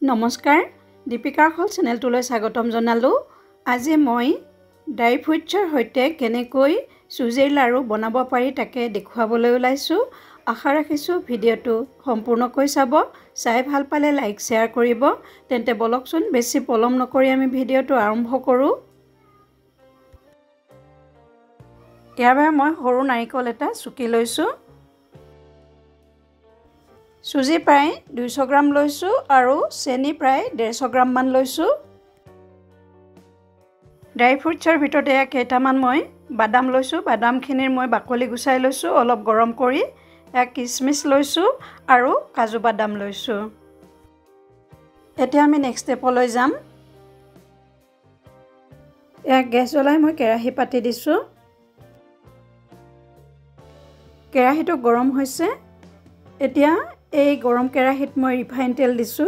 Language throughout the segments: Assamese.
নমস্কাৰ দীপিকাৰ হল চেনেলটোলৈ স্বাগতম জনালো। আজি মই ড্ৰাই ফ্ৰুটছৰ সৈতে কেনেকৈ চুজিৰ লাড়ু বনাব পাৰি তাকে দেখুৱাবলৈ ওলাইছো। আশা ৰাখিছো ভিডিঅটো সম্পূৰ্ণকৈ চাব। চাই ভাল পালে লাইক শেয়াৰ কৰিব। তেন্তে বলকচোন বেছি পলম নকৰি আমি ভিডিঅটো আৰম্ভ কৰো। ইয়াৰ বাবে মই সৰু নাৰিকল এটা চুকি লৈছো। চুজি প্ৰায় 200 গ্ৰাম লৈছো আৰু চেনি প্ৰায় 150 গ্ৰাম মান লৈছো। ড্ৰাই ফ্ৰুটছৰ ভিতৰতে কেইটামান মই বাদাম লৈছো। বাদামখিনিৰ মই বাকলি গুচাই লৈছো অলপ গৰম কৰি। কিচমিচ লৈছো আৰু কাজু বাদাম লৈছো। এতিয়া আমি নেক্সট ষ্টেপলৈ যাম। গেছ জ্বলাই মই কেৰাহী পাতি দিছো। কেৰাহীটো গৰম হৈছে। এতিয়া এই গৰম কেৰাহীত মই ৰিফাইন তেল দিছো।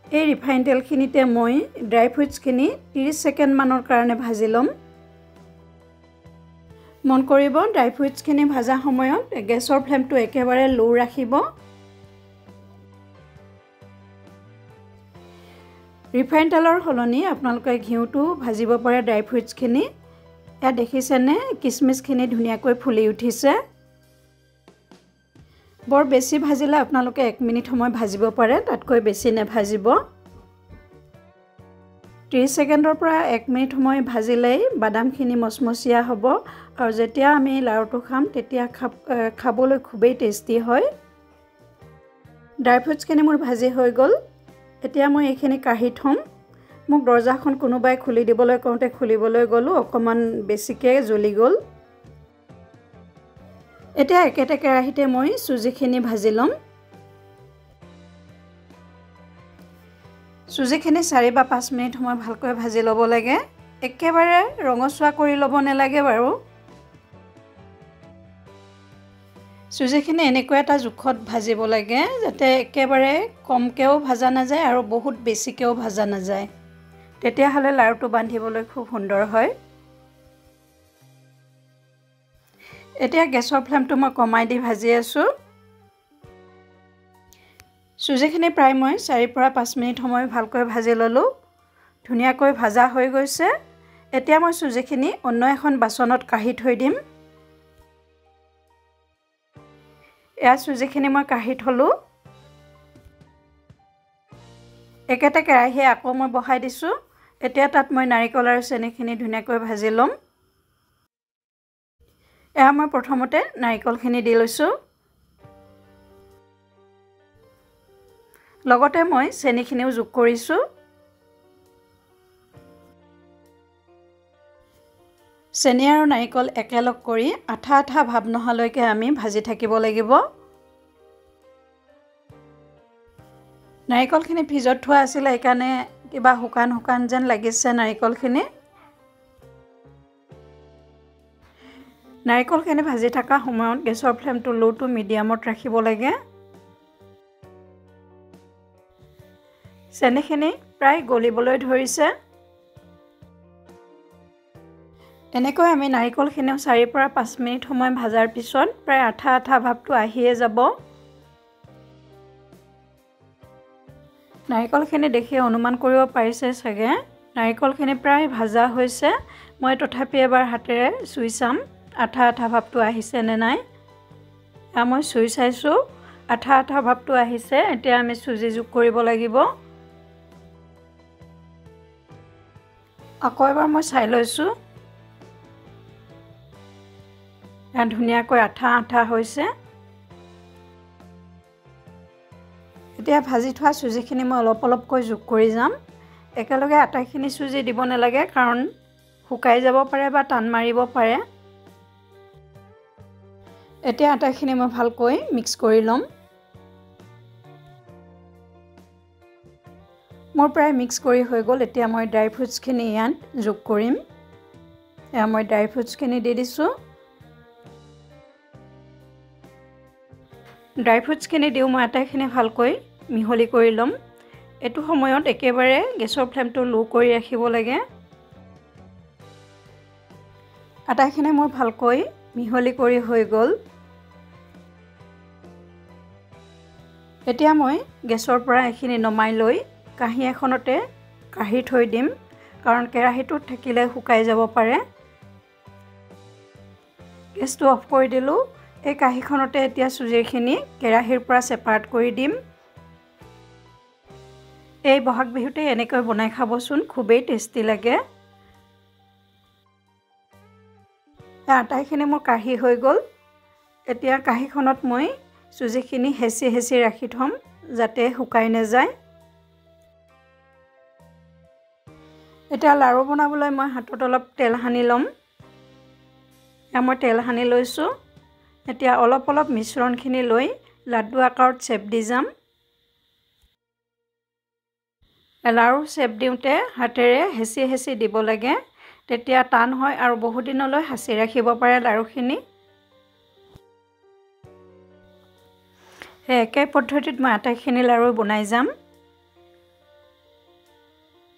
এই ৰিফাইন তেলখিনিতে মই ড্ৰাই ফ্ৰুটছখিনি 30 সেকেন্ড মানৰ কাৰণে ভাজি লম। মন কৰিব ড্ৰাই ফ্ৰুটছখিনি ভাজা সময়ত গেছৰ ফ্লেমটো একেবাৰে লো ৰাখিব। ৰিফাইন তেলৰ সলনি আপোনালোকে ঘিউটো ভাজিব পাৰে ড্ৰাই ফ্ৰুটছখিনি। ইয়াত দেখিছেনে কিচমিচখিনি ধুনীয়াকৈ ফুলি উঠিছে। বৰ বেছি ভাজিলে আপোনালোকে 1 মিনিট সময় ভাজিব পাৰে, তাতকৈ বেছি নেভাজিব। 30 সেকেন্ডৰ পৰা 1 মিনিট সময় ভাজিলেই বাদামখিনি মচমচীয়া হ'ব আৰু যেতিয়া আমি লাড়ুটো খাম তেতিয়া খাবলৈ খুবেই টেষ্টি হয়। ড্ৰাই ফ্ৰুটছখিনি মোৰ ভাজি হৈ গ'ল। এতিয়া মই এইখিনি কাঢ়ি থম। মোক দৰজাখন কোনোবাই খুলি দিবলৈ কওঁতে খুলিবলৈ গ'লো, অকমান বেছিকৈ জ্বলি গ'ল। এতিয়া একেটা কেৰাহীতে মই চুজিখিনি ভাজি ল'ম। চুজিখিনি 4 বা 5 মিনিট সময় ভালকৈ ভাজি ল'ব লাগে। একেবাৰে ৰঙচুৱা কৰি ল'ব নালাগে বাৰু। চুজিখিনি এনেকুৱা এটা জোখত ভাজিব লাগে যাতে একেবাৰে কমকেও ভাজা নাযায় আৰু বহুত বেছিকেও ভাজা নাযায়। তেতিয়াহ'লে লাড়ুটো বান্ধিবলৈ খুব সুন্দৰ হয়। এতিয়া গেছৰ ফ্লেমটো মই কমাই দি ভাজি আছো। চুজিখিনি প্ৰায় মই 4 পৰা 5 মিনিট সময় ভালকৈ ভাজি ল'লো। ধুনীয়াকৈ ভাজা হৈ গৈছে। এতিয়া মই চুজিখিনি অন্য এখন বাচনত কাঢ়ি থৈ দিম। এয়া চুজিখিনি মই কাঢ়ি থলো। একেটা কেৰাহীয়ে আকৌ মই বহাই দিছো। এতিয়া তাত মই নাৰিকল আৰু চেনিখিনি ধুনীয়াকৈ ভাজি ল'ম। এয়া মই প্ৰথমতে নাৰিকলখিনি দি লৈছো। লগতে মই চেনিখিনিও যোগ কৰিছো। চেনি আৰু নাৰিকল একেলগ কৰি আঠা আঠা ভাব নহালৈকে আমি ভাজি থাকিব লাগিব। নাৰিকলখিনি ভিজত থোৱা আছিল সেইকাৰণে কিবা শুকান শুকান যেন লাগিছে নাৰিকলখিনি। নাৰিকলখিনি ভাজি থকা সময়ত গেছৰ ফ্লেমটো লো টু মিডিয়ামত ৰাখিব লাগে। চেনিখিনি প্ৰায় গলিবলৈ ধৰিছে। এনেকৈ আমি নাৰিকলখিনিও 4 পৰা 5 মিনিট সময় ভাজাৰ পিছত প্ৰায় আঠা আঠা ভাবটো আহিয়ে যাব। নাৰিকলখিনি দেখি অনুমান কৰিব পাৰিছে চাগে নাৰিকলখিনি প্ৰায় ভাজা হৈছে। মই তথাপি এবাৰ হাতেৰে চুই চাম আঠা আঠা ভাবটো আহিছে নে নাই। মই চুই চাইছো আঠা আঠা ভাবটো আহিছে। এতিয়া আমি চুজি যোগ কৰিব লাগিব। আকৌ এবাৰ মই চাই লৈছো। ধুনীয়াকৈ আঠা আঠা হৈছে। এতিয়া ভাজি থোৱা চুজিখিনি মই অলপ অলপকৈ যোগ কৰি যাম। একেলগে আটাইখিনি চুজি দিব নালাগে কাৰণ শুকাই যাব পাৰে বা টান মাৰিব পাৰে। এতিয়া আটাইখিনি মই ভালকৈ মিক্স কৰি ল'ম। মোৰ প্ৰায় মিক্স কৰি হৈ গ'ল। এতিয়া মই ড্ৰাই ফ্ৰুটছখিনি ইয়াত যোগ কৰিম। এয়া মই ড্ৰাই ফ্ৰুটছখিনি দি দিছো। ড্ৰাই ফ্ৰুটছখিনি দিও মই আটাইখিনি ভালকৈ মিহলি কৰি ল'ম। এইটো সময়ত একেবাৰে গেছৰ ফ্লেমটো লো কৰি ৰাখিব লাগে। আটাইখিনি মোৰ ভালকৈ মিহলি কৰি হৈ গ'ল। এতিয়া মই গেছৰ পৰা এইখিনি নমাই লৈ কাঁহী এখনতে কাঢ়ি থৈ দিম কাৰণ কেৰাহীটোত থাকিলে শুকাই যাব পাৰে গেছটো অফ কৰি দিলোঁ এই কাঁহীখনতে এতিয়া চুজিখিনি কেৰাহীৰ পৰা সেপাৰেট কৰি দিম এই বহাগ বিহুতে এনেকৈ বনাই খাবচোন খুবেই টেষ্টি লাগে আটাইখিনি মোৰ কাঢ়ি হৈ গ'ল এতিয়া কাঁহীখনত মই চুজিখিনি হেঁচি হেঁচি ৰাখি থম যাতে শুকাই নাযায় এতিয়া লাৰু বনাবলৈ মই হাতত অলপ তেল সানি ল'ম মই তেল সানি লৈছোঁ এতিয়া অলপ অলপ মিশ্ৰণখিনি লৈ লাড্ডু আকাৰত শ্বেপ দি যাম লাৰু শ্বেপ দিওঁতে হাতেৰে হেঁচি হেঁচি দিব লাগে তেতিয়া টান হয় আৰু বহুত দিনলৈ সাঁচি ৰাখিব পাৰে লাৰুখিনি একে পদ্ধতিত মই আটাইখিনি লাৰু বনাই যাম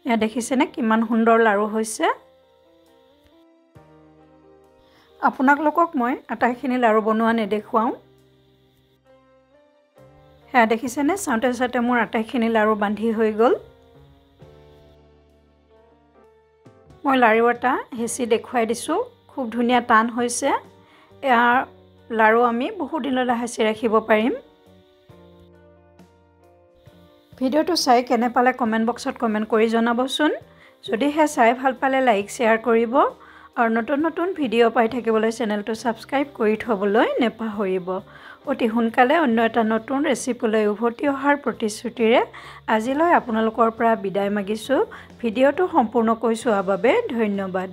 এয়া দেখিছেনে কিমান সুন্দৰ লাৰু হৈছে আপোনালোকক মই আটাইখিনি লাৰু বনোৱা নেদেখুৱাওঁ এয়া দেখিছেনে চাওঁতে চাওঁতে মোৰ আটাইখিনি লাৰু বান্ধি হৈ গ'ল মই লাৰু এটা হেঁচি দেখুৱাই দিছোঁ খুব ধুনীয়া টান হৈছে ইয়াৰ লাৰু আমি বহুত দিনলৈ সাঁচি ৰাখিব পাৰিম ভিডিঅ'টো চাই কেনে পালে কমেণ্ট বক্সত কমেণ্ট কৰি জনাবচোন যদিহে চাই ভাল পালে লাইক শ্বেয়াৰ কৰিব আৰু নতুন নতুন ভিডিঅ' পাই থাকিবলৈ চেনেলটো ছাবস্ক্ৰাইব কৰি থবলৈ নেপাহৰিব অতি সোনকালে অন্য এটা নতুন ৰেচিপিলৈ উভতি অহাৰ প্ৰতিশ্ৰুতিৰে আজিলৈ আপোনালোকৰ পৰা বিদায় মাগিছোঁ ভিডিঅ'টো সম্পূৰ্ণকৈ চোৱাৰ বাবে ধন্যবাদ